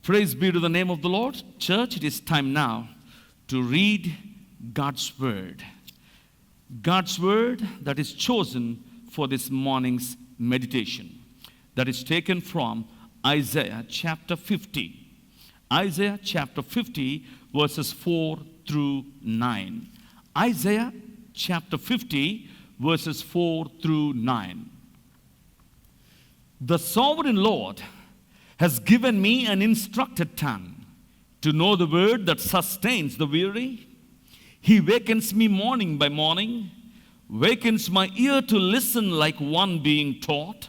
Praise be to the name of the Lord. Church, it is time now to read God's Word. God's Word that is chosen for this morning's meditation. That is taken from Isaiah chapter 50. Isaiah chapter 50 verses 4 through 9. Isaiah chapter 50 verses 4 through 9. The sovereign Lord has given me an instructed tongue to know the word that sustains the weary. He wakens me morning by morning, wakens my ear to listen like one being taught.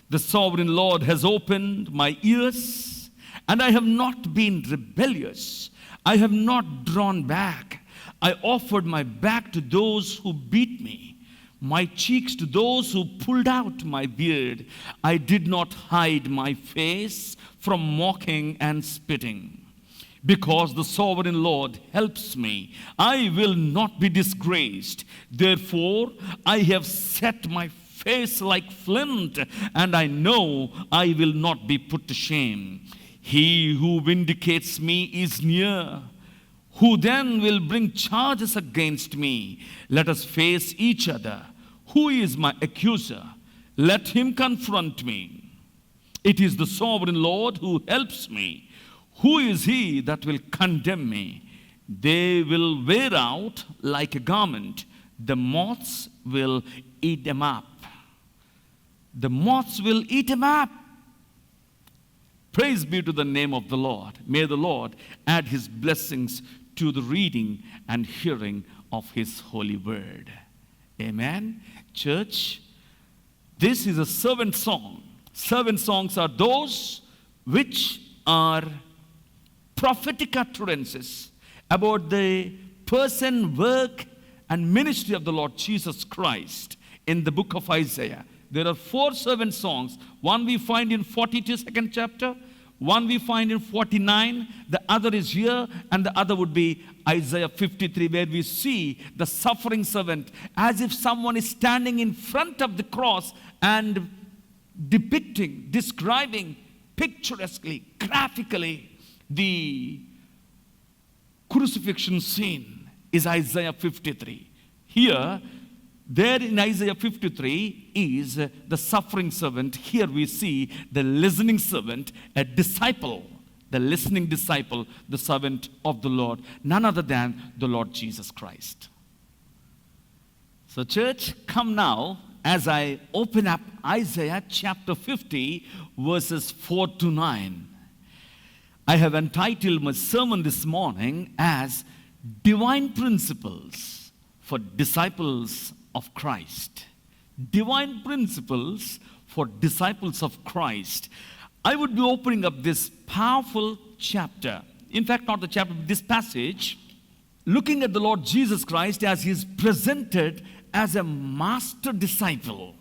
The sovereign Lord has opened my ears, and I have not been rebellious. I have not drawn back. I offered my back to those who beat me, my cheeks to those who pulled out my beard. I did not hide my face from mocking and spitting. Because the sovereign Lord helps me, I will not be disgraced. Therefore, I have set my face like flint, and I know I will not be put to shame. He who vindicates me is near. Who then will bring charges against me? Let us face each other. Who is my accuser? Let him confront me. It is the sovereign Lord who helps me. Who is he that will condemn me? They will wear out like a garment. The moths will eat them up. The moths will eat them up. Praise be to the name of the Lord. May the Lord add his blessings to the reading and hearing of his holy word. Amen. Church, this is a servant song. Servant songs are those which are prophetic utterances about the person, work, and ministry of the Lord Jesus Christ in the book of Isaiah. There are 4 servant songs. One we find in 42, second chapter. One we find in 49, the other is here, and the other would be Isaiah 53, where we see the suffering servant as if someone is standing in front of the cross and depicting, describing picturesquely, graphically, the crucifixion scene is Isaiah 53. Here, there in Isaiah 53 is the suffering servant. Here we see the listening servant, a disciple, the listening disciple, the servant of the Lord, none other than the Lord Jesus Christ. So church, come now as I open up Isaiah chapter 50 verses 4 to 9. I have entitled my sermon this morning as Divine Principles for Disciples of Christ. Divine Principles for Disciples of Christ. I would be opening up this powerful chapter. In fact, not the chapter, but this passage, looking at the Lord Jesus Christ as he is presented as a master disciple.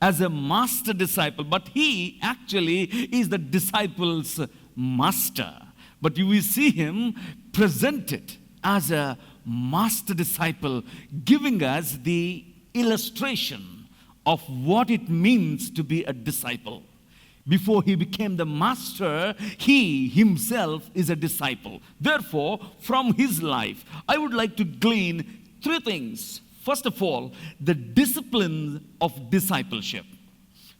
As a master disciple. But he actually is the disciple's master. But you will see him presented as a master disciple, giving us the illustration of what it means to be a disciple. Before he became the master, he himself is a disciple. Therefore, from his life, I would like to glean 3 things. First of all, the discipline of discipleship.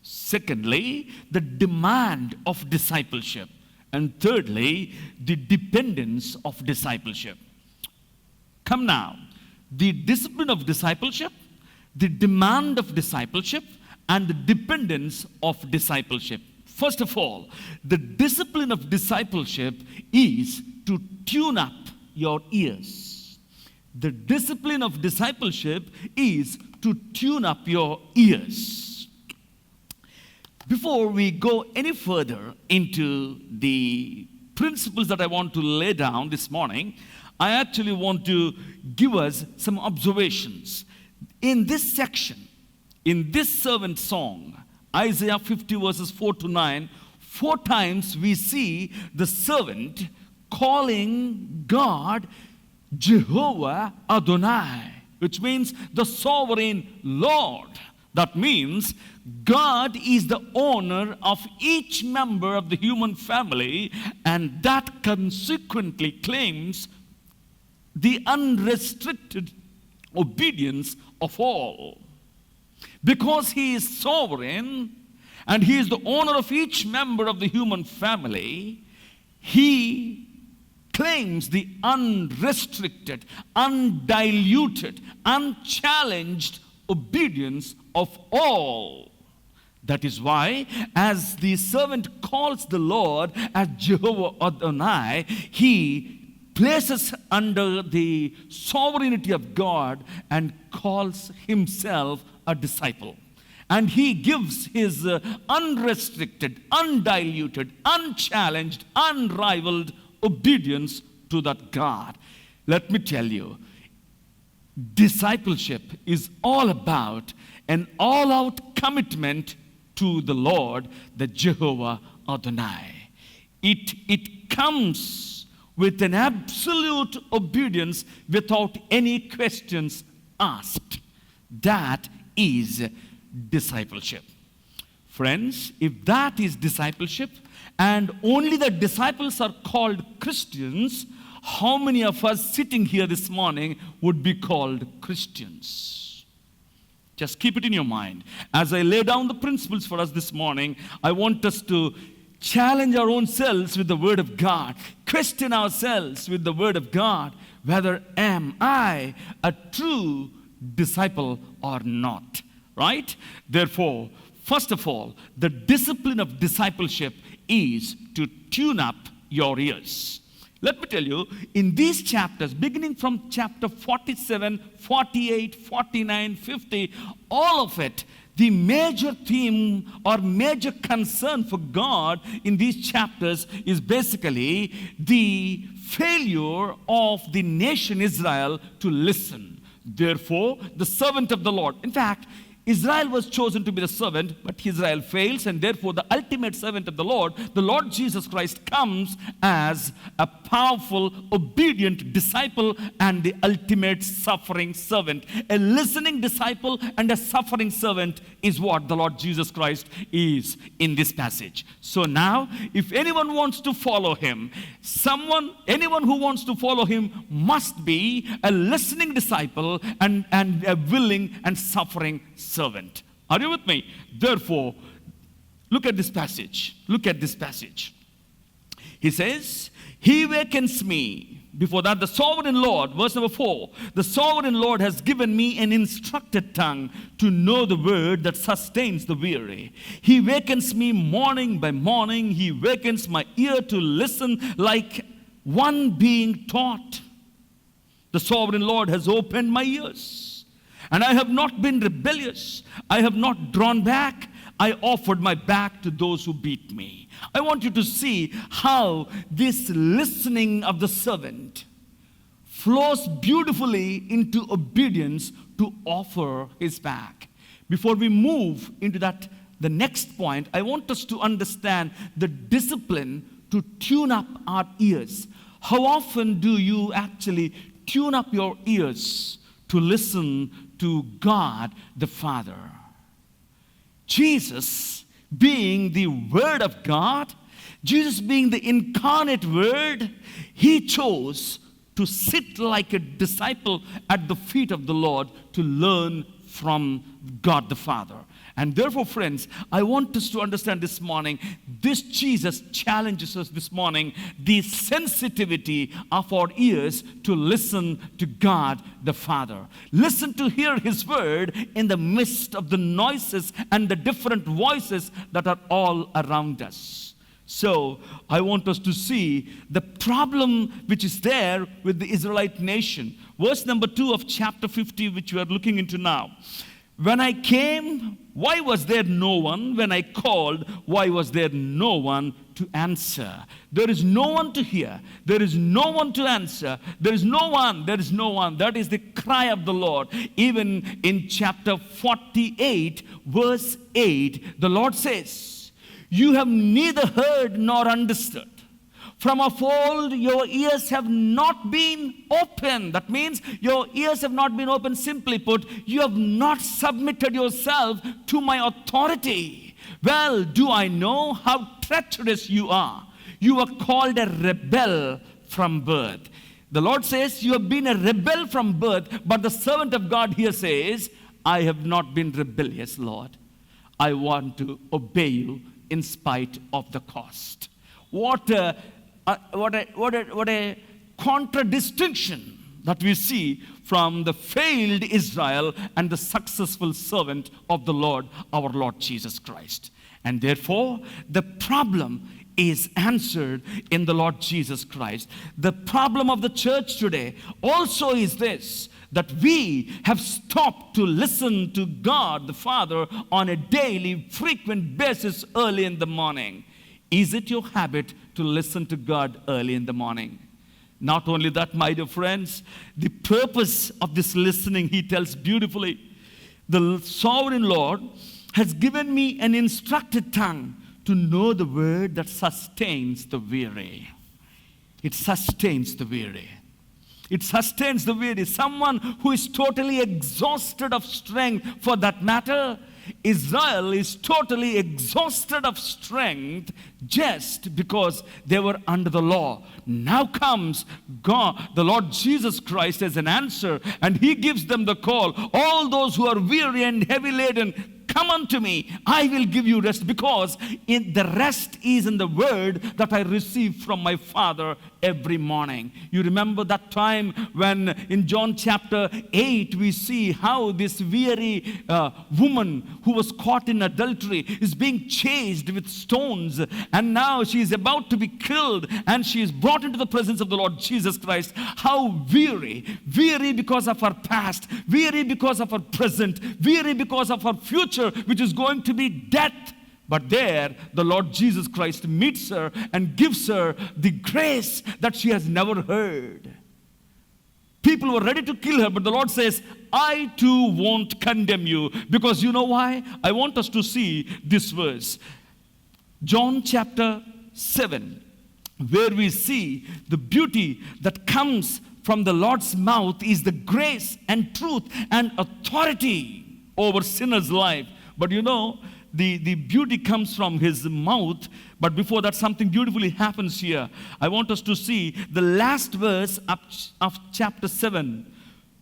Secondly, the demand of discipleship. And thirdly, the dependence of discipleship. Come now, the discipline of discipleship, the demand of discipleship, and the dependence of discipleship. First of all, the discipline of discipleship is to tune up your ears. The discipline of discipleship is to tune up your ears. Before we go any further into the principles that I want to lay down this morning, I actually want to give us some observations. In this section, in this servant song, Isaiah 50 verses 4 to 9, 4 times we see the servant calling God Jehovah Adonai, which means the sovereign Lord. That means God is the owner of each member of the human family, and that consequently claims the unrestricted obedience of all. Because He is sovereign and He is the owner of each member of the human family, He claims the unrestricted, undiluted, unchallenged obedience of all. That is why, as the servant calls the Lord as Jehovah Adonai, he places under the sovereignty of God and calls himself a disciple. And he gives his unrestricted, undiluted, unchallenged, unrivaled obedience to that God. Let me tell you, discipleship is all about an all-out commitment to the Lord, the Jehovah Adonai. It comes with an absolute obedience without any questions asked. That is discipleship. Friends, if that is discipleship, and only the disciples are called Christians, how many of us sitting here this morning would be called Christians? Just keep it in your mind. As I lay down the principles for us this morning, I want us to challenge our own selves with the Word of God, question ourselves with the Word of God, whether am I a true disciple or not, right? Therefore, first of all, the discipline of discipleship is to tune up your ears. Let me tell you, in these chapters, beginning from chapter 47, 48, 49, 50, all of it, the major theme or major concern for God in these chapters is basically the failure of the nation Israel to listen. Therefore, the servant of the Lord. In fact, Israel was chosen to be the servant, but Israel fails, and therefore the ultimate servant of the Lord Jesus Christ, comes as a powerful, obedient disciple and the ultimate suffering servant. A listening disciple and a suffering servant is what the Lord Jesus Christ is in this passage. So now, if anyone wants to follow him, anyone who wants to follow him must be a listening disciple and a willing and suffering servant. Are you with me? Therefore, look at this passage. Look at this passage. He says, He wakens me. Before that, the sovereign Lord, verse number 4, the sovereign Lord has given me an instructed tongue to know the word that sustains the weary. He wakens me morning by morning. He wakens my ear to listen like one being taught. The sovereign Lord has opened my ears, and I have not been rebellious. I have not drawn back. I offered my back to those who beat me. I want you to see how this listening of the servant flows beautifully into obedience to offer his back. Before we move into the next point, I want us to understand the discipline to tune up our ears. How often do you actually tune up your ears to listen to God the Father? Jesus being the Word of God, Jesus being the incarnate Word, He chose to sit like a disciple at the feet of the Lord to learn from God the Father. And therefore, friends, I want us to understand this morning, this Jesus challenges us this morning, the sensitivity of our ears to listen to God the Father. Listen to hear His word in the midst of the noises and the different voices that are all around us. So, I want us to see the problem which is there with the Israelite nation. Verse number 2 of chapter 50, which we are looking into now. When I came, why was there no one? When I called, why was there no one to answer? There is no one to hear. There is no one to answer. There is no one. There is no one. That is the cry of the Lord. Even in chapter 48, verse 8, the Lord says, you have neither heard nor understood. From of old, your ears have not been open. That means your ears have not been open. Simply put, you have not submitted yourself to my authority. Well, do I know how treacherous you are? You are called a rebel from birth. The Lord says you have been a rebel from birth, but the servant of God here says, I have not been rebellious, Lord. I want to obey you in spite of the cost. What a contradistinction that we see from the failed Israel and the successful servant of the Lord, our Lord Jesus Christ. And therefore, the problem is answered in the Lord Jesus Christ. The problem of the church today also is this, that we have stopped to listen to God the Father on a daily, frequent basis early in the morning. Is it your habit to listen to God early in the morning? Not only that, my dear friends, the purpose of this listening, he tells beautifully, the sovereign Lord has given me an instructed tongue to know the word that sustains the weary. It sustains the weary. It sustains the weary. Someone who is totally exhausted of strength, for that matter, Israel is totally exhausted of strength just because they were under the law. Now comes God, the Lord Jesus Christ, as an answer, and he gives them the call. All those who are weary and heavy laden, come unto me, I will give you rest, because the rest is in the word that I receive from my Father every morning. You remember that time when in John chapter 8 we see how this weary woman who was caught in adultery is being chased with stones, and now she is about to be killed, and she is brought into the presence of the Lord Jesus Christ. How weary because of her past, weary because of her present, weary because of her future, which is going to be death. But there, the Lord Jesus Christ meets her and gives her the grace that she has never heard. People were ready to kill her, but the Lord says, I too won't condemn you. Because you know why? I want us to see this verse. John chapter 7, where we see the beauty that comes from the Lord's mouth is the grace and truth and authority over sinners' life. But you know, the beauty comes from his mouth. But before that, something beautifully happens here. I want us to see the last verse of chapter 7,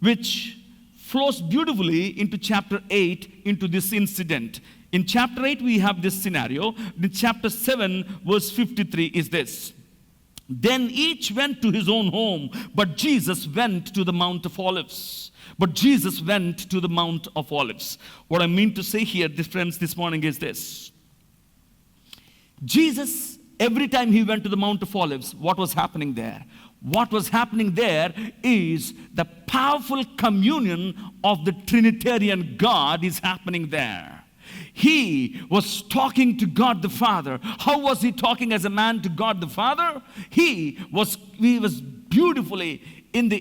which flows beautifully into chapter 8, into this incident. In chapter 8, we have this scenario. In chapter 7, verse 53 is this. Then each went to his own home, but Jesus went to the Mount of Olives. But Jesus went to the Mount of Olives. What I mean to say here, friends, this morning is this. Jesus, every time he went to the Mount of Olives, what was happening there? What was happening there is the powerful communion of the Trinitarian God is happening there. He was talking to God the Father. How was he talking as a man to God the Father? He was beautifully in the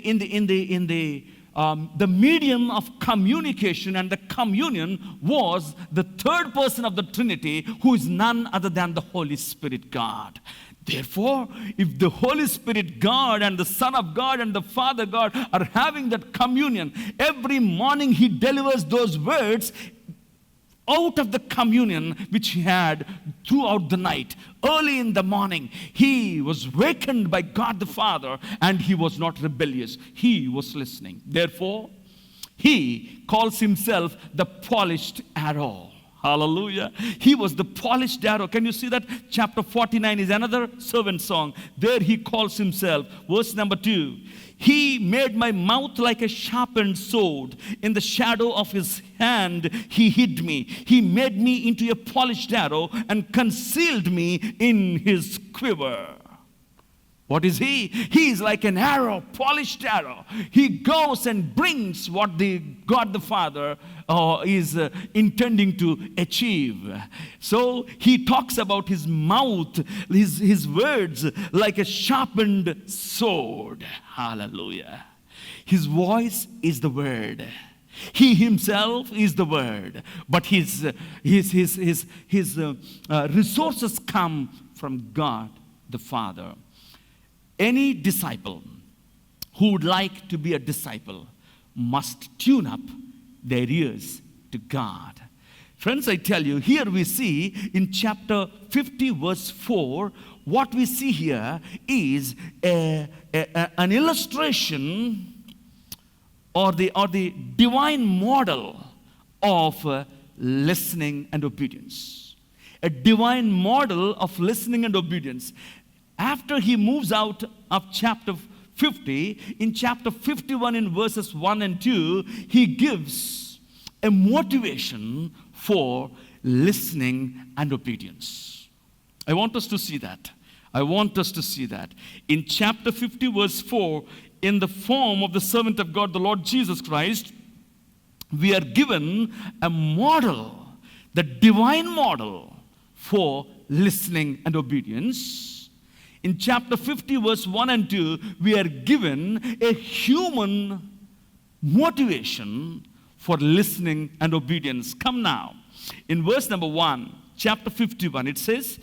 medium of communication, and the communion was the third person of the Trinity, who is none other than the Holy Spirit God. Therefore, if the Holy Spirit God and the Son of God and the Father God are having that communion, every morning he delivers those words out of the communion which he had throughout the night. Early in the morning, he was wakened by God the Father, and he was not rebellious. He was listening. Therefore, he calls himself the polished arrow. Hallelujah. He was the polished arrow. Can you see that? Chapter 49 is another servant song. There he calls himself. Verse number 2. He made my mouth like a sharpened sword. In the shadow of his hand he hid me. He made me into a polished arrow and concealed me in his quiver. What is he? He is like an arrow, polished arrow. He goes and brings what God the Father is intending to achieve. So he talks about his mouth, his words like a sharpened sword. Hallelujah. His voice is the word. He himself is the word. But his resources come from God the Father. Any disciple who would like to be a disciple must tune up their ears to God. Friends, I tell you, here we see in chapter 50, verse 4, what we see here is an illustration or the divine model of listening and obedience. A divine model of listening and obedience. After he moves out of chapter 50, in chapter 51 in verses 1 and 2, he gives a motivation for listening and obedience. I want us to see that. I want us to see that. In chapter 50, verse 4, in the form of the servant of God, the Lord Jesus Christ, we are given a model, the divine model for listening and obedience. In chapter 50, verse 1 and 2, we are given a human motivation for listening and obedience. Come now. In verse number 1, chapter 51, it says,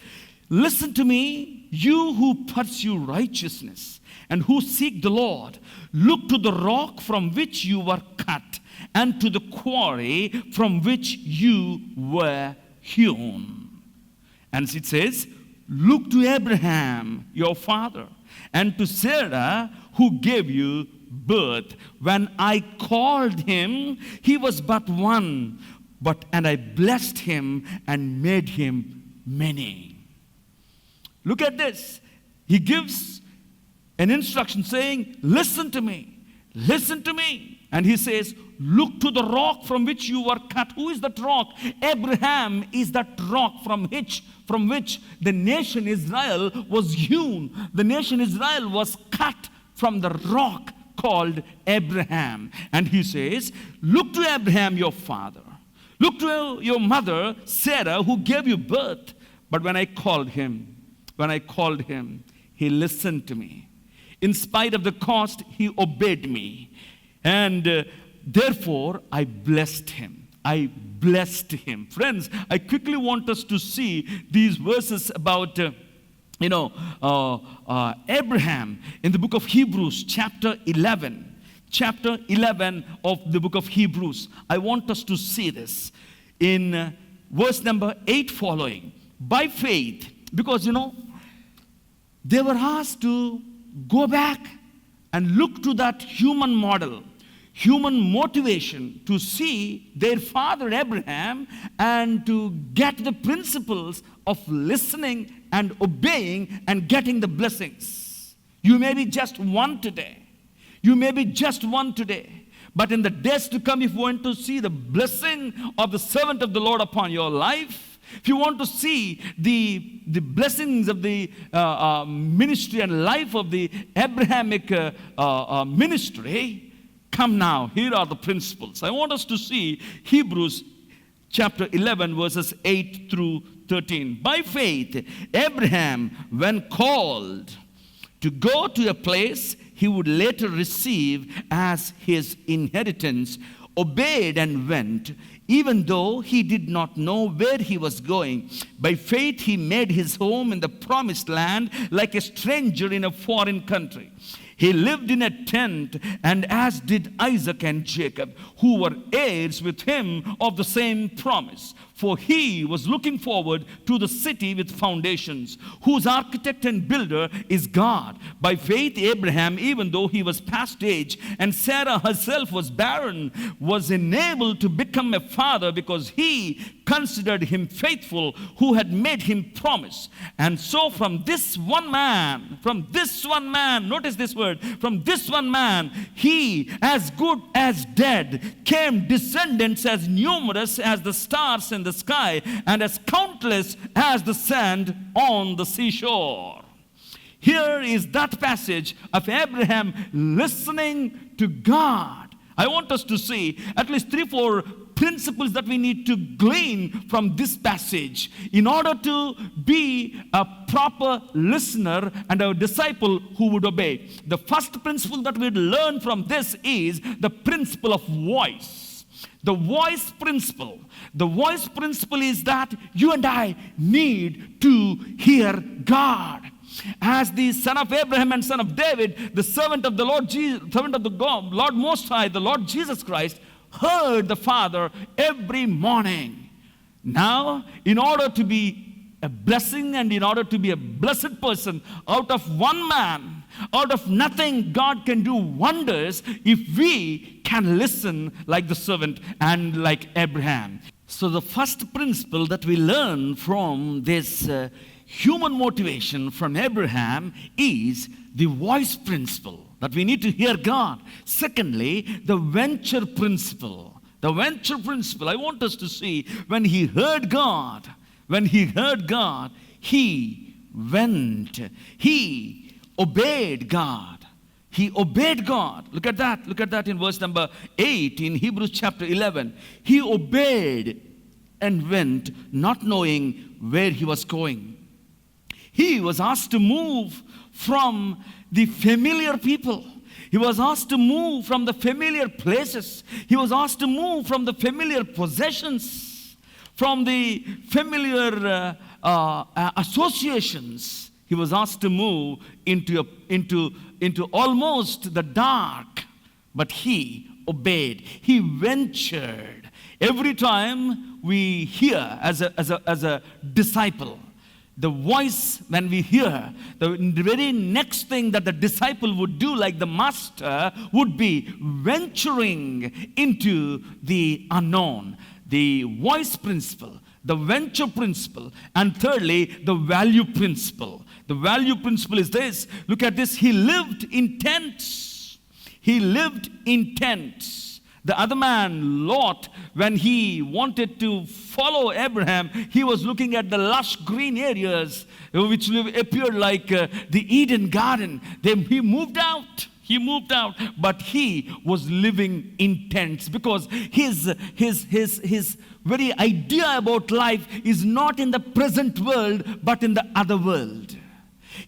"Listen to me, you who pursue righteousness and who seek the Lord. Look to the rock from which you were cut and to the quarry from which you were hewn." And it says, "Look to Abraham, your father, and to Sarah, who gave you birth. When I called him, he was but one, and I blessed him and made him many." Look at this. He gives an instruction saying, "Listen to me, listen to me." And he says, "Look to the rock from which you were cut." Who is that rock? Abraham is that rock from which the nation Israel was hewn. The nation Israel was cut from the rock called Abraham. And he says, "Look to Abraham, your father. Look to your mother, Sarah, who gave you birth. But when I called him, he listened to me. In spite of the cost, he obeyed me. And therefore, I blessed him." I blessed him. Friends, I quickly want us to see these verses about Abraham in the book of Hebrews, chapter 11. Chapter 11 of the book of Hebrews. I want us to see this in verse number 8 following. By faith, because they were asked to go back and look to that human model, human motivation to see their father Abraham and to get the principles of listening and obeying and getting the blessings. You may be just one today. You may be just one today. But in the days to come, if you want to see the blessing of the servant of the Lord upon your life, if you want to see the blessings of the ministry and life of the Abrahamic ministry, come now. Here are the principles. I want us to see Hebrews chapter 11, verses 8 through 13. By faith, Abraham, when called to go to a place he would later receive as his inheritance, obeyed and went, even though he did not know where he was going. By faith, he made his home in the promised land like a stranger in a foreign country. He lived in a tent, and as did Isaac and Jacob, who were heirs with him of the same promise. For he was looking forward to the city with foundations, whose architect and builder is God. By faith, Abraham, even though he was past age, and Sarah herself was barren, was enabled to become a father because he considered him faithful who had made him promise. And so from this one man, notice this word, from this one man, he, as good as dead, came descendants as numerous as the stars in the sky and as countless as the sand on the seashore. Here is that passage of Abraham listening to God. I want us to see at least 3-4 principles that we need to glean from this passage in order to be a proper listener and a disciple who would obey. The first principle that we learn from this is the principle of voice. The voice principle. The voice principle is that you and I need to hear God. As the son of Abraham and son of David, the servant of the Lord Jesus, servant of the God, Lord Most High, the Lord Jesus Christ, heard the Father every morning. Now, in order to be a blessing and in order to be a blessed person, out of one man, out of nothing, God can do wonders if we can listen like the servant and like Abraham. So the first principle that we learn from this human motivation from Abraham is the voice principle, that we need to hear God. Secondly, the venture principle. The venture principle, I want us to see, when he heard God, he went. He obeyed God. He obeyed God. Look at that. Look at that in verse number 8 in Hebrews chapter 11. He obeyed and went, not knowing where he was going. He was asked to move from the familiar people. He was asked to move from the familiar places. He was asked to move from the familiar possessions, from the familiar associations. He was asked to move into almost the dark, but he obeyed. He ventured. Every time we hear as a disciple, the voice, when we hear, the very next thing that the disciple would do, like the master, would be venturing into the unknown. The voice principle, the venture principle, and thirdly, the value principle. The value principle is this. Look at this. He lived in tents. He lived in tents. The other man, Lot, when he wanted to follow Abraham, he was looking at the lush green areas which appeared like the Eden garden. Then he moved out. He moved out, but he was living in tents because his very idea about life is not in the present world, but in the other world.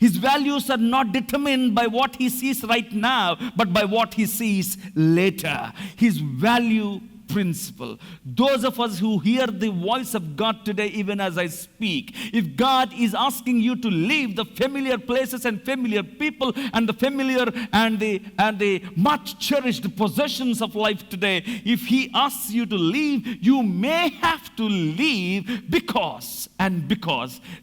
His values are not determined by what he sees right now, but by what he sees later. His value principle. Those of us who hear the voice of God today, even as I speak, if God is asking you to leave the familiar places and familiar people and the familiar and the much cherished possessions of life today, if he asks you to leave, you may have to leave because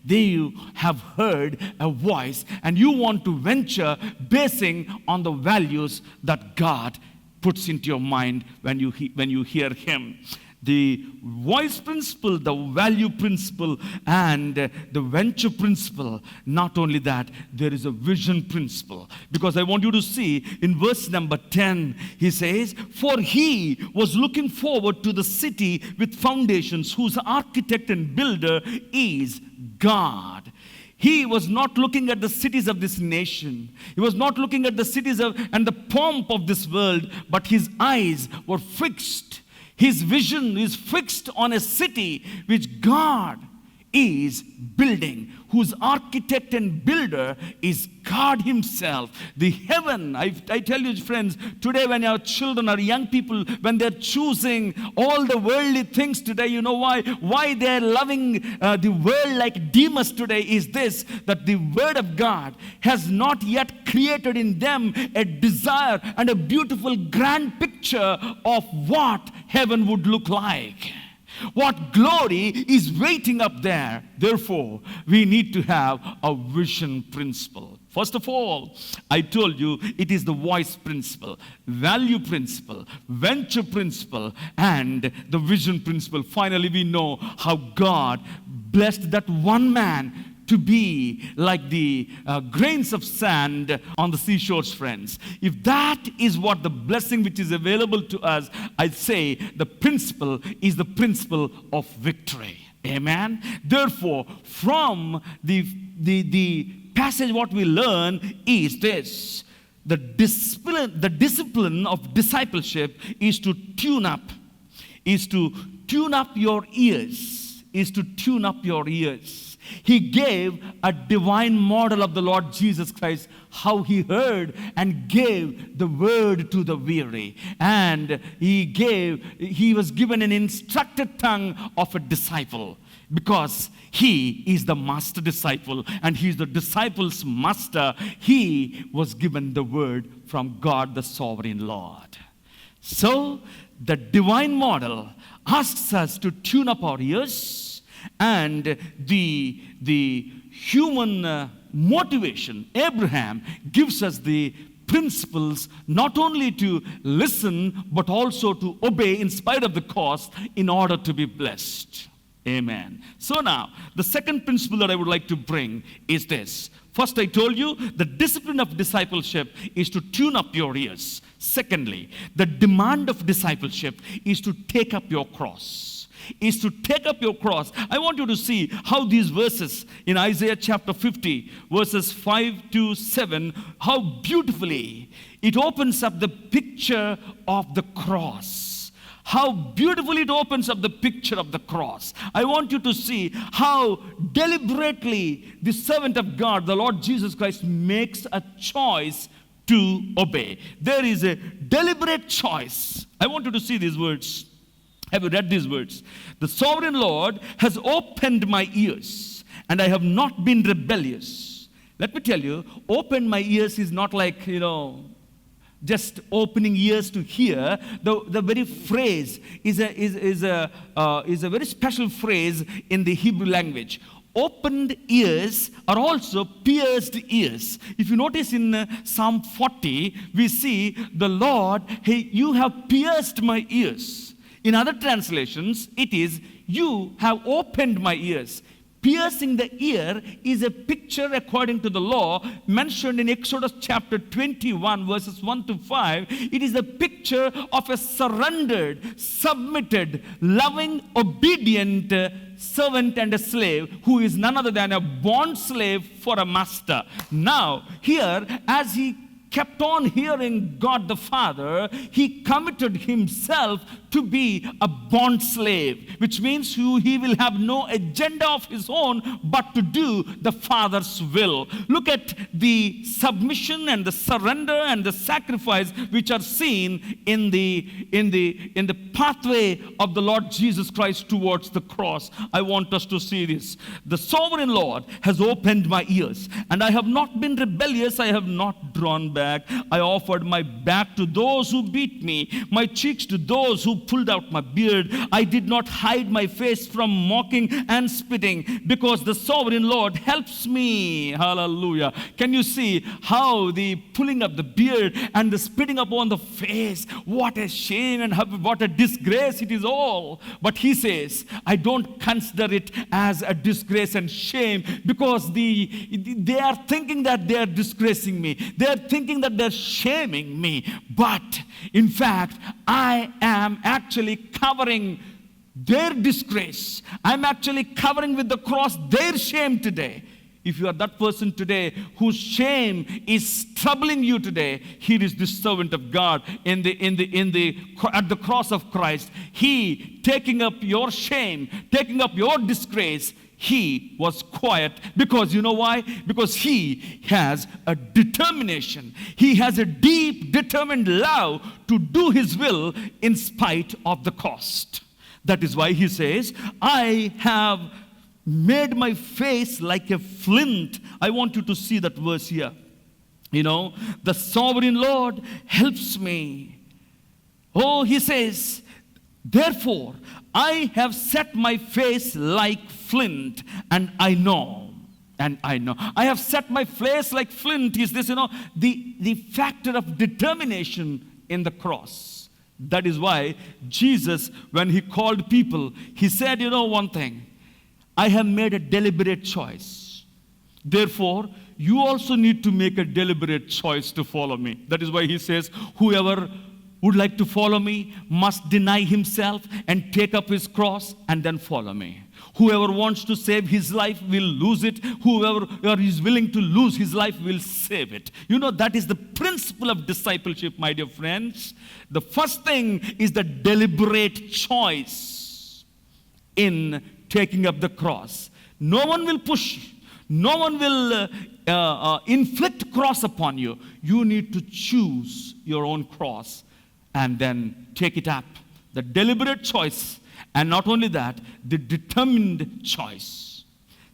they have heard a voice and you want to venture basing on the values that God puts into your mind when you hear him. The voice principle, the value principle, and the venture principle. Not only that, there is a vision principle. Because I want you to see in verse number 10, he says, for he was looking forward to the city with foundations, whose architect and builder is God. He was not looking at the cities of this nation. He was not looking at the cities and the pomp of this world, but his eyes were fixed. His vision is fixed on a city which God is building, whose architect and builder is God himself. The heaven, I tell you friends, today when our children or young people, when they're choosing all the worldly things today, you know why they're loving the world like Demas today is this, that the word of God has not yet created in them a desire and a beautiful grand picture of what heaven would look like. What glory is waiting up there. Therefore, we need to have a vision principle. First of all, I told you it is the voice principle, value principle, venture principle, and the vision principle. Finally, we know how God blessed that one man to be like the grains of sand on the seashores, friends. If that is what the blessing which is available to us, I'd say the principle is the principle of victory. Amen. Therefore, from the passage, what we learn is this: the discipline of discipleship is to tune up your ears. He gave a divine model of the Lord Jesus Christ, how he heard and gave the word to the weary. And he was given an instructed tongue of a disciple. because he is the master disciple and he is the disciple's master. He was given the word from God, the sovereign Lord. So, the divine model asks us to tune up our ears, and the human motivation, Abraham, gives us the principles not only to listen but also to obey in spite of the cost in order to be blessed. Amen. So now, the second principle that I would like to bring is this. First, I told you the discipline of discipleship is to tune up your ears. Secondly, the demand of discipleship is to take up your cross. Is to take up your cross. I want you to see how these verses in Isaiah chapter 50, verses 5 to 7, how beautifully it opens up the picture of the cross. How beautifully it opens up the picture of the cross. I want you to see how deliberately the servant of God, the Lord Jesus Christ, makes a choice to obey. There is a deliberate choice. I want you to see these words. Have you read these words? The sovereign Lord has opened my ears, and I have not been rebellious. Let me tell you, open my ears is not like, just opening ears to hear. The very phrase is a very special phrase in the Hebrew language. Opened ears are also pierced ears. If you notice in Psalm 40, we see the Lord, hey, you have pierced my ears. In other translations, it is, you have opened my ears. Piercing the ear is a picture, according to the law, mentioned in Exodus chapter 21, verses 1 to 5. It is a picture of a surrendered, submitted, loving, obedient servant and a slave who is none other than a bond slave for a master. Now, here, as he kept on hearing God the Father, he committed himself to be a bond slave, which means he will have no agenda of his own but to do the Father's will. Look at the submission and the surrender and the sacrifice which are seen in the pathway of the Lord Jesus Christ towards the cross. I want us to see this. The sovereign Lord has opened my ears, and I have not been rebellious. I have not drawn back. I offered my back to those who beat me, my cheeks to those who pulled out my beard. I did not hide my face from mocking and spitting, because the sovereign Lord helps me. Hallelujah. Can you see how the pulling of the beard and the spitting upon the face, what a shame and what a disgrace it is all. But he says, I don't consider it as a disgrace and shame, because they are thinking that they are disgracing me. They are thinking that they're shaming me. But in fact, I am actually covering their disgrace. I'm actually covering with the cross their shame today. If you are that person today whose shame is troubling you today, here is the servant of God at the cross of Christ. He taking up your shame, taking up your disgrace. He was quiet because you know why? Because he has a determination. He has a deep, determined love to do his will in spite of the cost. That is why he says, I have made my face like a flint. I want you to see that verse here. The sovereign Lord helps me. Oh, he says, therefore, I have set my face like flint, and I know. I have set my face like flint is this, the factor of determination in the cross. That is why Jesus, when he called people, he said, one thing, I have made a deliberate choice. Therefore, you also need to make a deliberate choice to follow me. That is why he says, whoever would like to follow me must deny himself and take up his cross and then follow me. Whoever wants to save his life will lose it. Whoever is willing to lose his life will save it. That is the principle of discipleship, my dear friends. The first thing is the deliberate choice in taking up the cross. No one will push. No one will inflict cross upon you. You need to choose your own cross and then take it up. The deliberate choice And not only that, the determined choice.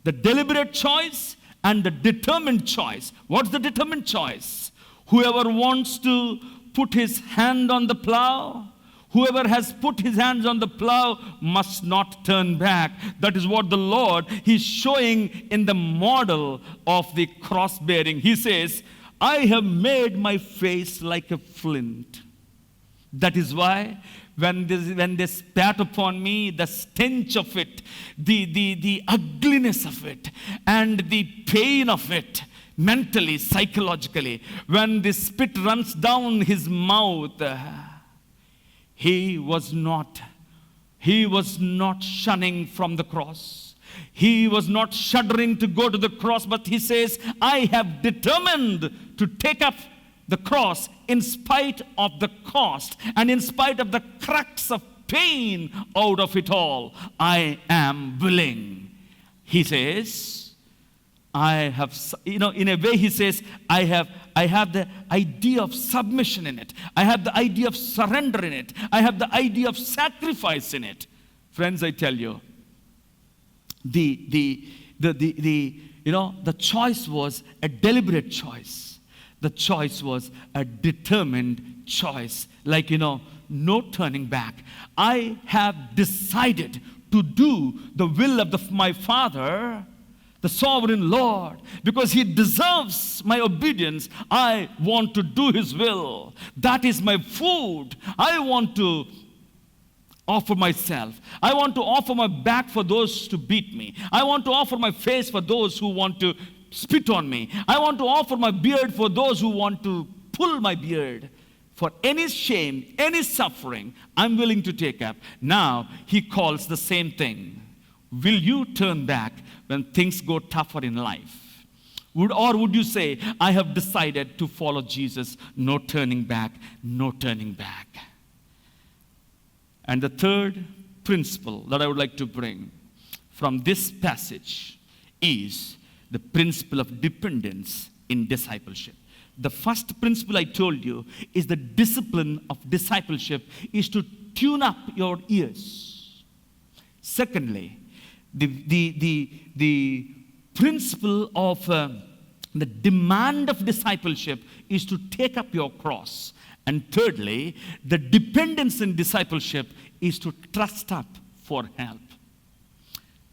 The deliberate choice and the determined choice. What's the determined choice? Whoever wants to put his hand on the plow, whoever has put his hands on the plow must not turn back. That is what the Lord, He's showing in the model of the cross bearing. He says, I have made my face like a flint. That is why when they spat upon me, the stench of it, the ugliness of it, and the pain of it, mentally, psychologically, when the spit runs down his mouth, he was not shunning from the cross. He was not shuddering to go to the cross, but he says, I have determined to take up the cross in spite of the cost and in spite of the crux of pain out of it all. I am willing. He says, I have, in a way he says, I have the idea of submission in it. I have the idea of surrender in it. I have the idea of sacrifice in it. Friends, I tell you, the choice was a deliberate choice. The choice was a determined choice. Like, no turning back. I have decided to do the will of my Father, the sovereign Lord, because He deserves my obedience. I want to do His will. That is my food. I want to offer myself. I want to offer my back for those to beat me. I want to offer my face for those who want to spit on me. I want to offer my beard for those who want to pull my beard. For any shame, any suffering, I'm willing to take up. Now, He calls the same thing. Will you turn back when things go tougher in life? Would you say, I have decided to follow Jesus, no turning back, no turning back. And the third principle that I would like to bring from this passage is the principle of dependence in discipleship. The first principle I told you is the discipline of discipleship is to tune up your ears. Secondly, the principle of the demand of discipleship is to take up your cross. And thirdly, the dependence in discipleship is to trust up for help.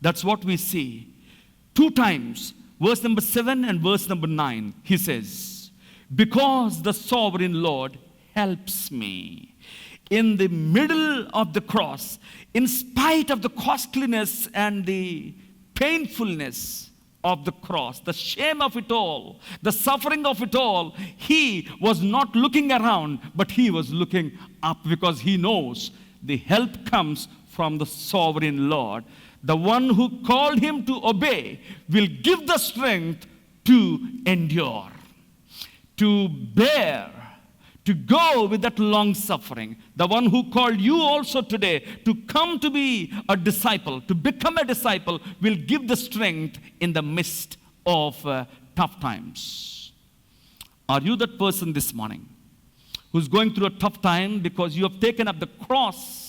That's what we see. 2 times, verse number 7 and verse number 9, he says, because the sovereign Lord helps me. In the middle of the cross, in spite of the costliness and the painfulness of the cross, the shame of it all, the suffering of it all, he was not looking around, but he was looking up because he knows the help comes from the sovereign Lord. The one who called him to obey will give the strength to endure, to bear, to go with that long suffering. The one who called you also today to come to be a disciple, to become a disciple, will give the strength in the midst of tough times. Are you that person this morning who's going through a tough time because you have taken up the cross?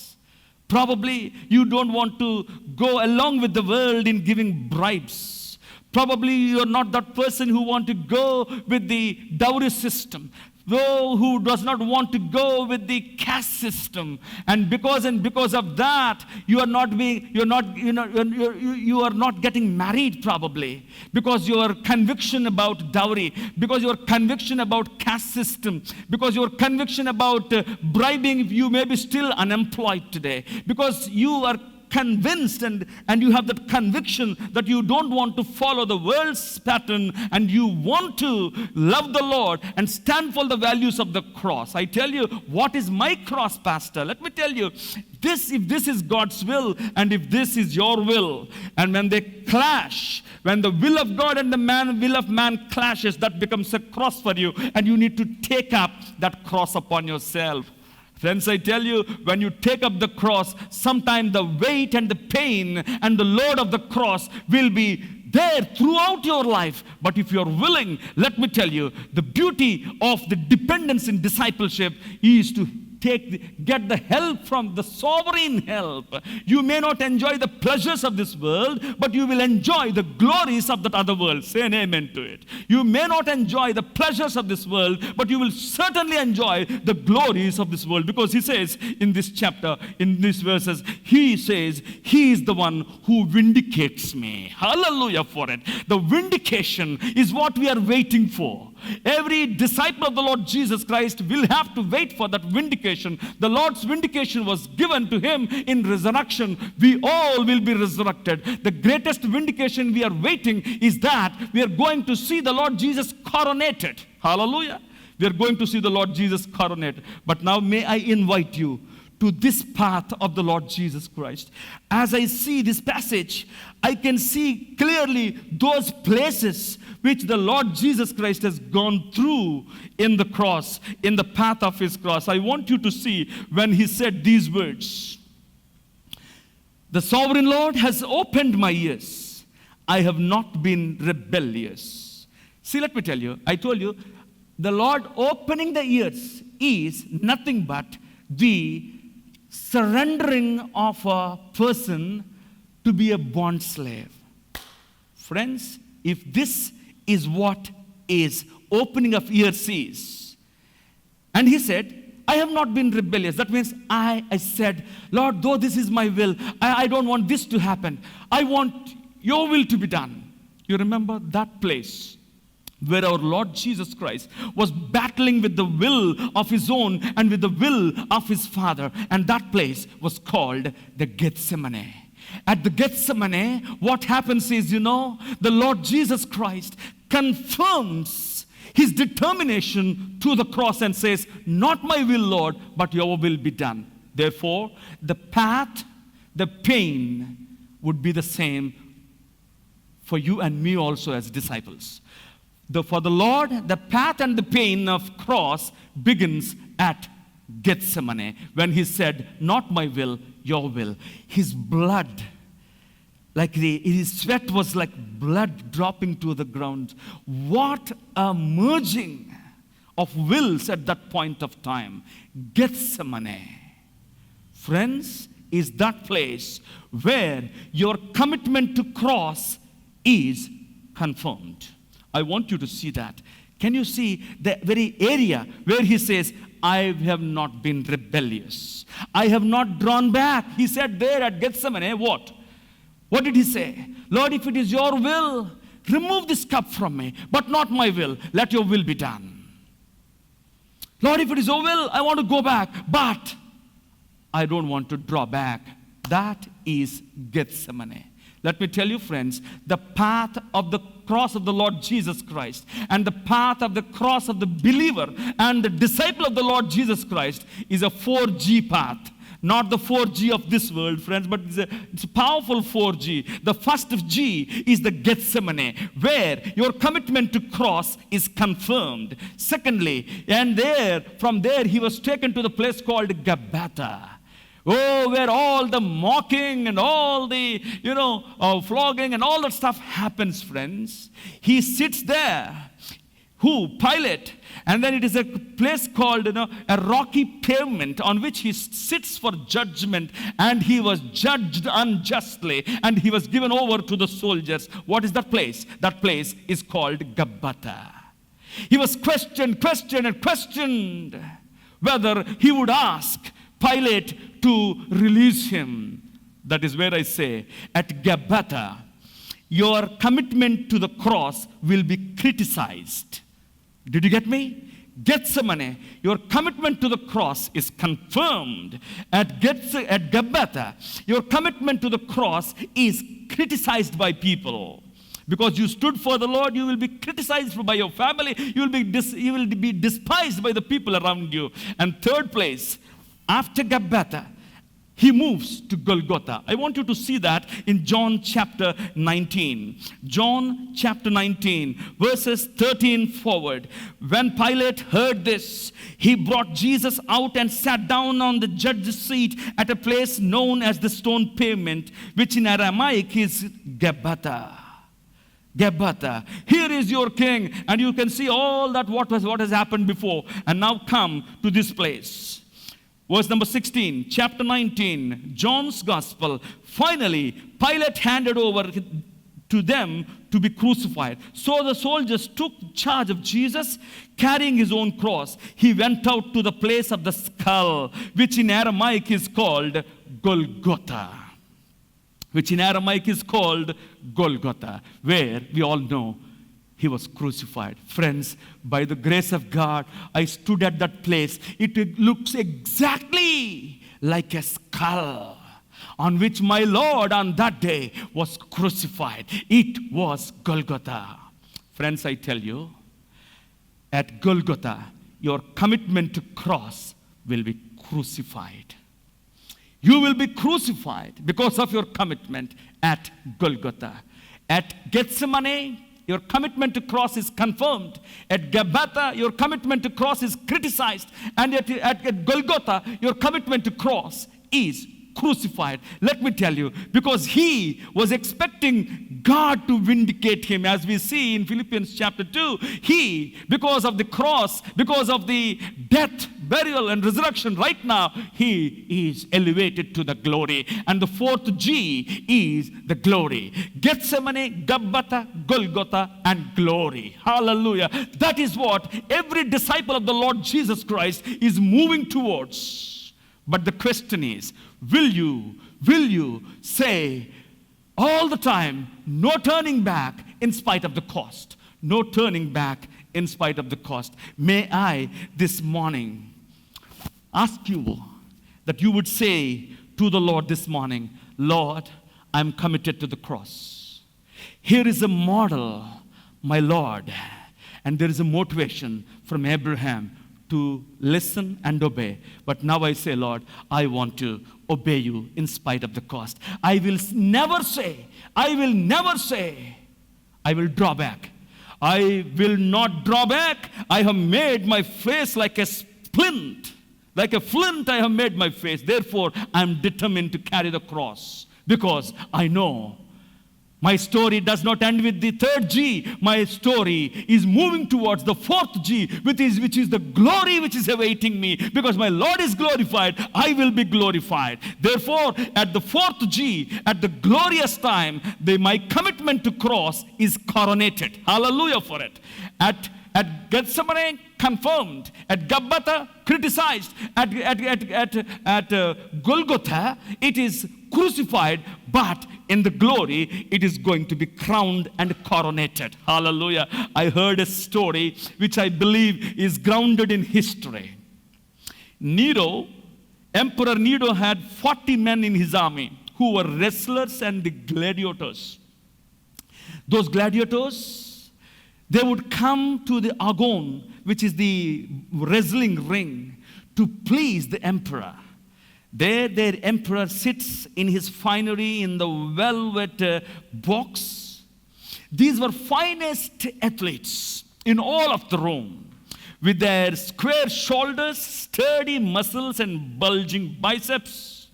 Probably you don't want to go along with the world in giving bribes. Probably you're not that person who want to go with the dowry system, though who does not want to go with the caste system, and because of that you are not getting married, probably because your conviction about dowry, because your conviction about caste system, because your conviction about bribing. You may be still unemployed today because you are convinced and you have that conviction that you don't want to follow the world's pattern and you want to love the Lord and stand for the values of the cross. I tell you, what is my cross, Pastor? Let me tell you, if this is God's will and if this is your will, and when they clash, when the will of God and the will of man clashes, that becomes a cross for you, and you need to take up that cross upon yourself. Friends, I tell you, when you take up the cross, sometimes the weight and the pain and the load of the cross will be there throughout your life. But if you're willing, let me tell you, the beauty of the dependence in discipleship is to get the help from the sovereign help. You may not enjoy the pleasures of this world, but you will enjoy the glories of that other world. Say an amen to it. You may not enjoy the pleasures of this world, but you will certainly enjoy the glories of this world. Because he says in this chapter, in these verses, he says, he is the one who vindicates me. Hallelujah for it. The vindication is what we are waiting for. Every disciple of the Lord Jesus Christ will have to wait for that vindication. The Lord's vindication was given to him in resurrection. We all will be resurrected. The greatest vindication we are waiting is that we are going to see the Lord Jesus coronated. Hallelujah. We are going to see the Lord Jesus coronated. But now may I invite you to this path of the Lord Jesus Christ. As I see this passage, I can see clearly those places which the Lord Jesus Christ has gone through in the cross, in the path of his cross. I want you to see when he said these words. The sovereign Lord has opened my ears. I have not been rebellious. See, let me tell you, I told you, the Lord opening the ears is nothing but the surrendering of a person to be a bond slave. Friends, if this is what is opening of ears is, and he said, I have not been rebellious. That means I said, Lord, though this is my will, I don't want this to happen. I want your will to be done. You remember that place where our Lord Jesus Christ was battling with the will of his own and with the will of his Father. And that place was called the Gethsemane. At the Gethsemane, what happens is, the Lord Jesus Christ confirms his determination to the cross and says, not my will, Lord, but your will be done. Therefore, the path, the pain would be the same for you and me also as disciples. For the Lord, the path and the pain of cross begins at Gethsemane when he said, not my will, your will. His blood, his sweat was like blood dropping to the ground. What a merging of wills at that point of time. Gethsemane, friends, is that place where your commitment to cross is confirmed. I want you to see that. Can you see the very area where he says, I have not been rebellious. I have not drawn back. He said there at Gethsemane, what? What did he say? Lord, if it is your will, remove this cup from me, but not my will. Let your will be done. Lord, if it is your will, I want to go back, but I don't want to draw back. That is Gethsemane. Let me tell you, friends, the path of the cross of the Lord Jesus Christ and the path of the cross of the believer and the disciple of the Lord Jesus Christ is a 4G path. Not the 4G of this world, friends, but it's a powerful 4G. The first G is the Gethsemane, where your commitment to cross is confirmed. Secondly, and from there he was taken to the place called Gabbatha. Oh, where all the mocking and all the, flogging and all that stuff happens, friends. He sits there. Who? Pilate. And then it is a place called, a rocky pavement on which he sits for judgment. And he was judged unjustly. And he was given over to the soldiers. What is that place? That place is called Gabbatha. He was questioned whether he would ask Pilate to release him. That is where I say, at Gabbatha, your commitment to the cross will be criticized. Did you get me? Gethsemane, your commitment to the cross is confirmed. At Gabbatha, your commitment to the cross is criticized by people. Because you stood for the Lord, you will be criticized by your family. You will be despised by the people around you. And third place, after Gabbatha, he moves to Golgotha. I want you to see that in John chapter 19. John chapter 19, verses 13 forward. When Pilate heard this, he brought Jesus out and sat down on the judge's seat at a place known as the stone pavement, which in Aramaic is Gabbatha. Gabbatha. Here is your king. And you can see all that what has happened before. And now come to this place. Verse number 16, chapter 19, John's Gospel. Finally, Pilate handed over to them to be crucified. So the soldiers took charge of Jesus, carrying his own cross. He went out to the place of the skull, which in Aramaic is called Golgotha. Which in Aramaic is called Golgotha, where we all know he was crucified. Friends, by the grace of God, I stood at that place. It looks exactly like a skull on which my Lord on that day was crucified. It was Golgotha. Friends, I tell you, at Golgotha, your commitment to cross will be crucified. You will be crucified because of your commitment at Golgotha. At Gethsemane, your commitment to cross is confirmed. At Gabbatha, your commitment to cross is criticized. And at Golgotha, your commitment to cross is crucified. Let me tell you, because he was expecting God to vindicate him, as we see in Philippians chapter 2. He, because of the cross, because of the death, burial, and resurrection, right now, he is elevated to the glory. And the fourth G is the glory. Gethsemane, Gabbatha, Golgotha, and glory. Hallelujah. That is what every disciple of the Lord Jesus Christ is moving towards. But the question is, will you say all the time, no turning back in spite of the cost? No turning back in spite of the cost. May I this morning ask you that you would say to the Lord this morning, Lord, I'm committed to the cross. Here is a model, my Lord, and there is a motivation from Abraham to listen and obey. But now I say, Lord, I want to obey you in spite of the cost. I will never say, I will draw back. I will not draw back. I have made my face like a flint. Like a flint I have made my face. Therefore, I am determined to carry the cross. Because I know my story does not end with the third G. My story is moving towards the fourth G, which is the glory which is awaiting me. Because my Lord is glorified, I will be glorified. Therefore, at the fourth G, at the glorious time, my commitment to cross is coronated. Hallelujah for it. At Gethsemane, confirmed. At Gabbatha, criticized. At Golgotha, it is crucified, but in the glory, it is going to be crowned and coronated. Hallelujah. I heard a story which I believe is grounded in history. Emperor Nero had 40 men in his army who were wrestlers and the gladiators. Those gladiators, they would come to the agon, which is the wrestling ring, to please the emperor. There, their emperor sits in his finery in the velvet box. These were finest athletes in all of the Rome, with their square shoulders, sturdy muscles, and bulging biceps.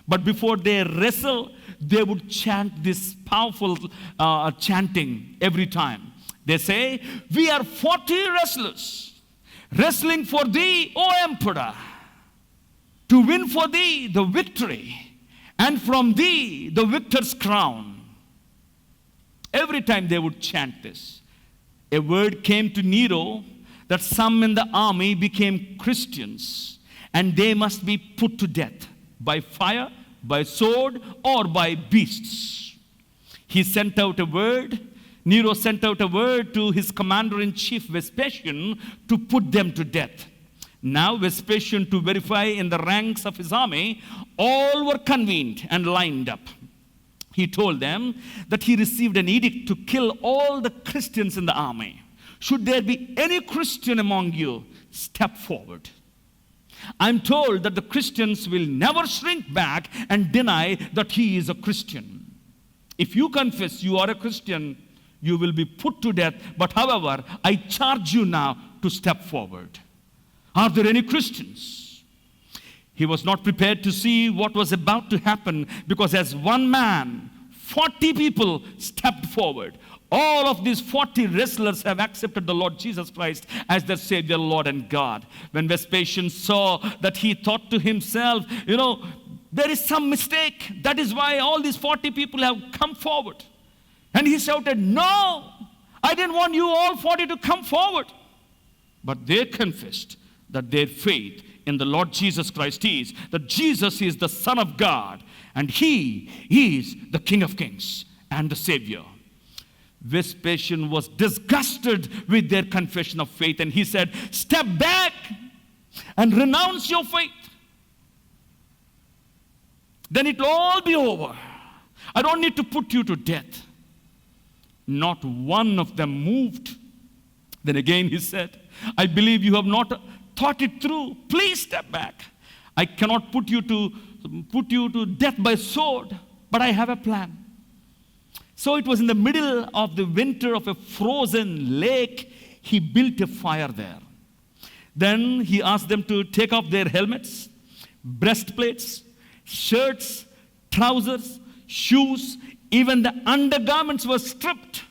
But before they wrestle, they would chant this powerful chanting every time. They say, "We are 40 wrestlers, wrestling for thee, O emperor, to win for thee the victory, and from thee the victor's crown." Every time they would chant this, a word came to Nero that some in the army became Christians, and they must be put to death by fire, by sword, or by beasts. Nero sent out a word to his commander-in-chief Vespasian to put them to death. Now Vespasian, to verify in the ranks of his army, all were convened and lined up. He told them that he received an edict to kill all the Christians in the army. Should there be any Christian among you, step forward. I'm told that the Christians will never shrink back and deny that he is a Christian. If you confess you are a Christian, you will be put to death. But however, I charge you now to step forward. Are there any Christians? He was not prepared to see what was about to happen, because as one man, 40 people stepped forward. All of these 40 wrestlers have accepted the Lord Jesus Christ as their Savior, Lord, and God. When Vespasian saw that, he thought to himself, there is some mistake. That is why all these 40 people have come forward. And he shouted, no, I didn't want you all 40 to come forward. But they confessed that their faith in the Lord Jesus Christ is that Jesus is the Son of God and He is the King of Kings and the Savior. Vespasian was disgusted with their confession of faith, and he said, step back and renounce your faith. Then it will all be over. I don't need to put you to death. Not one of them moved. Then again he said, I believe you have not thought it through. Please step back. I cannot put you to death by sword, but I have a plan. So it was in the middle of the winter of a frozen lake. He built a fire there. Then he asked them to take off their helmets, breastplates, shirts, trousers, shoes, even the undergarments were stripped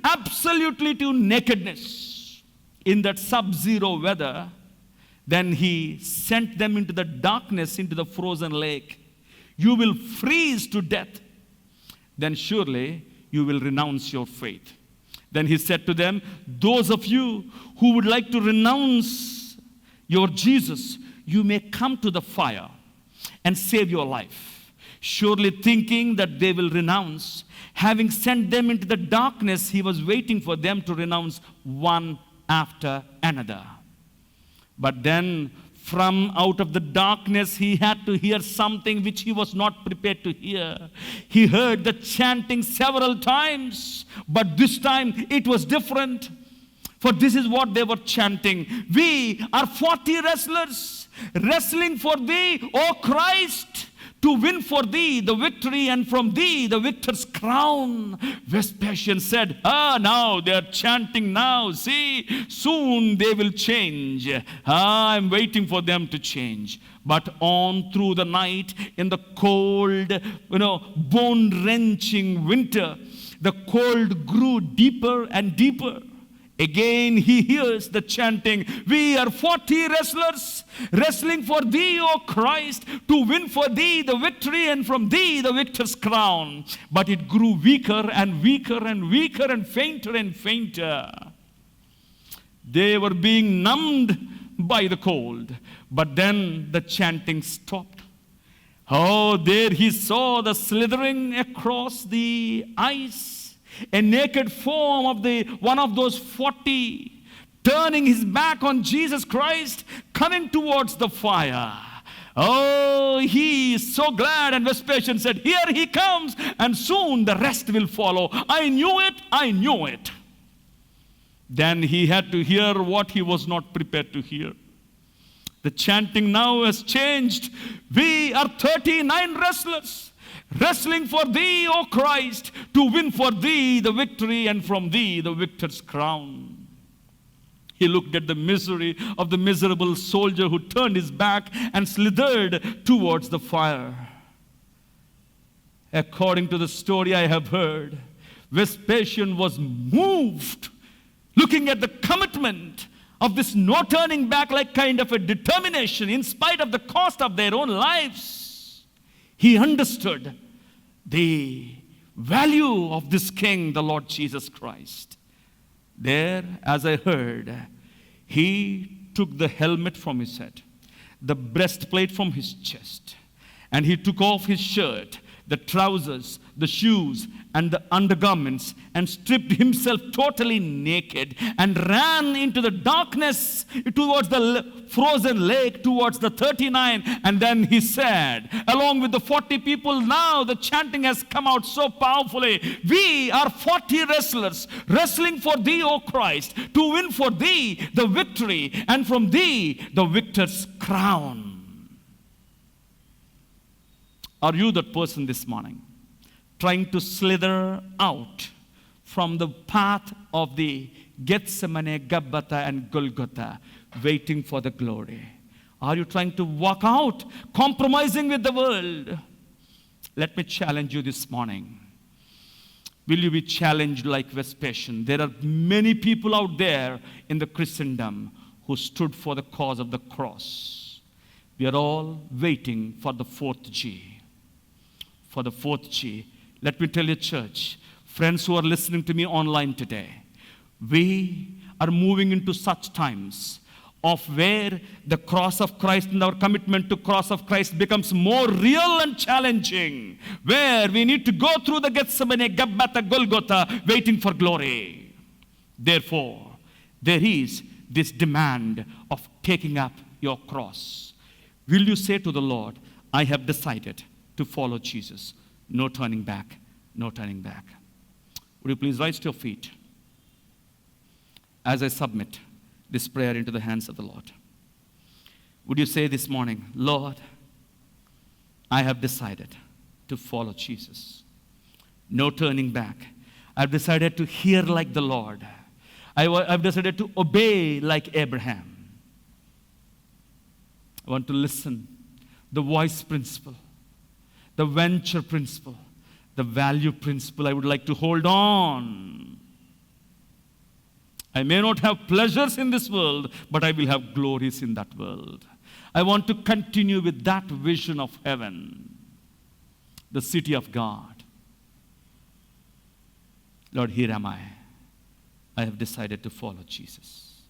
absolutely to nakedness in that sub-zero weather. Then he sent them into the darkness, into the frozen lake. You will freeze to death. Then surely you will renounce your faith. Then he said to them, those of you who would like to renounce your Jesus, you may come to the fire and save your life. Surely thinking that they will renounce, having sent them into the darkness, he was waiting for them to renounce one after another. But then from out of the darkness, he had to hear something which he was not prepared to hear. He heard the chanting several times, but this time it was different. For this is what they were chanting. We are 40 wrestlers, wrestling for thee, O Christ, to win for thee the victory and from thee the victor's crown. Vespasian said, now they are chanting now. See, soon they will change. I'm waiting for them to change. But on through the night, in the cold, bone-wrenching winter, the cold grew deeper and deeper. Again he hears the chanting, we are 40 wrestlers, wrestling for thee, O Christ, to win for thee the victory and from thee the victor's crown. But it grew weaker and weaker and weaker and fainter and fainter. They were being numbed by the cold. But then the chanting stopped. Oh, there he saw the slithering across the ice, a naked form of one of those 40, turning his back on Jesus Christ, coming towards the fire. Oh, he is so glad. And Vespasian said, here he comes, and soon the rest will follow. I knew it. Then he had to hear what he was not prepared to hear. The chanting now has changed. We are 39 wrestlers, wrestling for thee, O Christ, to win for thee the victory and from thee the victor's crown. He looked at the misery of the miserable soldier who turned his back and slithered towards the fire. According to the story I have heard, Vespasian was moved, looking at the commitment of this no turning back, like kind of a determination in spite of the cost of their own lives. He understood the value of this King, the Lord Jesus Christ. There, as I heard, he took the helmet from his head, the breastplate from his chest, and he took off his shirt, the trousers, the shoes, and the undergarments, and stripped himself totally naked and ran into the darkness towards the frozen lake, towards the 39. And then he said, along with the 40 people, now the chanting has come out so powerfully. We are 40 wrestlers, wrestling for thee, O Christ, to win for thee the victory and from thee the victor's crown. Are you that person this morning, trying to slither out from the path of the Gethsemane, Gabbatha, and Golgotha, waiting for the glory? Are you trying to walk out, compromising with the world? Let me challenge you this morning. Will you be challenged like Vespasian? There are many people out there in the Christendom who stood for the cause of the cross. We are all waiting for the fourth G. For the fourth G. Let me tell you, church, friends who are listening to me online today, we are moving into such times of where the cross of Christ and our commitment to cross of Christ becomes more real and challenging, where we need to go through the Gethsemane, Gabbatha, Golgotha, waiting for glory. Therefore, there is this demand of taking up your cross. Will you say to the Lord, I have decided to follow Jesus. No turning back, no turning back. Would you please rise to your feet as I submit this prayer into the hands of the Lord? Would you say this morning, Lord, I have decided to follow Jesus. No turning back. I've decided to hear like the Lord. I've decided to obey like Abraham. I want to listen. The voice principle, the venture principle, the value principle, I would like to hold on. I may not have pleasures in this world, but I will have glories in that world. I want to continue with that vision of heaven, the city of God. Lord, here am I. I have decided to follow Jesus.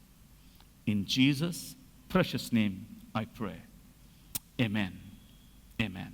In Jesus' precious name, I pray. Amen. Amen.